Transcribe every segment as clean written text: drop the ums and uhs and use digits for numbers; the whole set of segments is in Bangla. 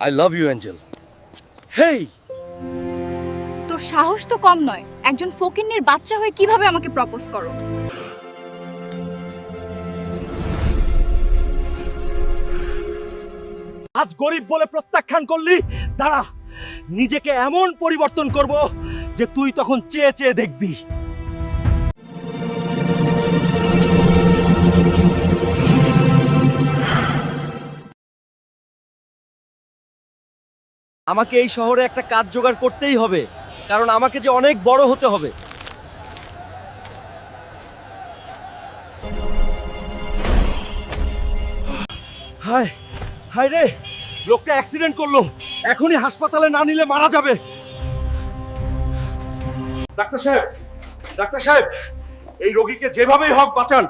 I love you angel. Hey, তোর সাহস তো কম নয়, একজন ফকিন্নির বাচ্চা হয়ে কিভাবে আমাকে প্রপোজ করো? আজ গরিব বলে প্রত্যাখ্যান করলি, দাঁড়া নিজেকে এমন পরিবর্তন করব যে তুই তখন চেয়ে চেয়ে দেখবি। আমাকে এই শহরে একটা কাজ জোগাড় করতেই হবে, কারণ আমাকে যে অনেক বড় হতে হবে। হায় হায় রে, লোকটা অ্যাক্সিডেন্ট করলো, এখনই হাসপাতালে না নিলে মারা যাবে। ডাক্তার সাহেব, ডাক্তার সাহেব, এই রোগীকে যেভাবেই হোক বাঁচান।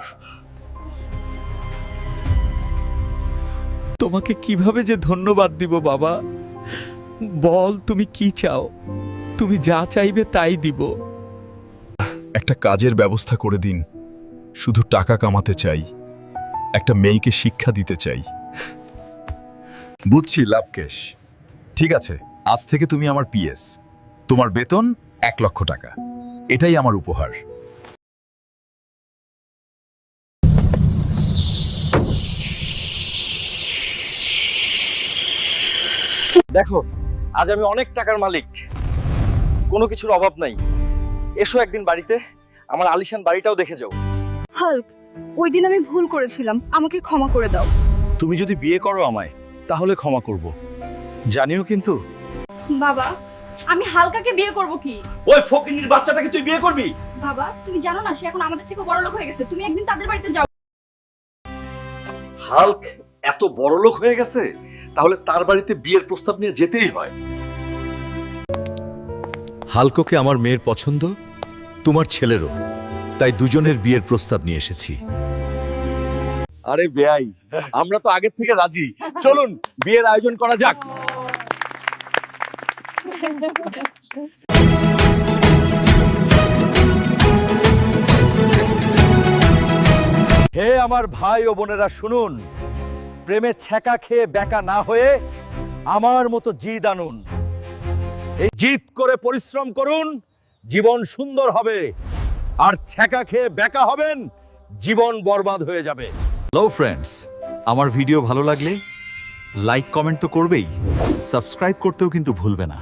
তোমাকে কিভাবে যে ধন্যবাদ দিব বাবা, বল তুমি কি চাও? তুমি যা চাইবে তাই দিব। একটা কাজের ব্যবস্থা করে দিন, শুধু টাকা কামাতে চাই, একটা মেয়েকে শিক্ষা দিতে চাই। বুঝছি লাভকেশ, ঠিক আছে, আজ থেকে তুমি আমার পিএস, তোমার বেতন 1,00,000 টাকা, এটাই আমার উপহার। দেখো, আজ আমি অনেক টাকার মালিক, কোনো কিছুর অভাব নাই। এসো একদিন বাড়িতে, আমার আলিশান বাড়িটাও দেখে যাও। হাল্ক, ওই দিন আমি ভুল করেছিলাম, আমাকে ক্ষমা করে দাও। তুমি যদি বিয়ে করো আমায়, তাহলে ক্ষমা করব, জানিও কিন্তু। বাবা, আমি হালকাকে বিয়ে করব কি? ওই ফকিনীর বাচ্চাটাকে তুই বিয়ে করবি? বাবা, তুমি জানো না সে এখন আমাদের থেকে বড় লোক হয়ে গেছে, তুমি একদিন তাদের বাড়িতে যাও। হাল্ক এত বড় লোক হয়ে গেছে, তাহলে তার বাড়িতে বিয়ের প্রস্তাব নিয়ে যেতেই হয়। হালকোকে আমার মেয়ের পছন্দ, তোমার ছেলেরও, তাই দুজনের বিয়ের প্রস্তাব নিয়ে এসেছি। আরে বেয়াই, আমরা তো আগের থেকে রাজি, চলুন বিয়ের আয়োজন করা যাক। হে আমার ভাই ও বোনেরা, শুনুন, প্রেমে ছ্যাঁকা খেয়ে বেকা না হয়ে আমার মতো জিদ আনুন। এই জিদ করে পরিশ্রম করুন, জীবন সুন্দর হবে। আর ছ্যাঁকা খেয়ে বেকা হবেন, জীবন বরবাদ হয়ে যাবে। হ্যালো ফ্রেন্ডস, আমার ভিডিও ভালো লাগলে লাইক কমেন্ট তো করবেই, সাবস্ক্রাইব করতেও কিন্তু ভুলবে না।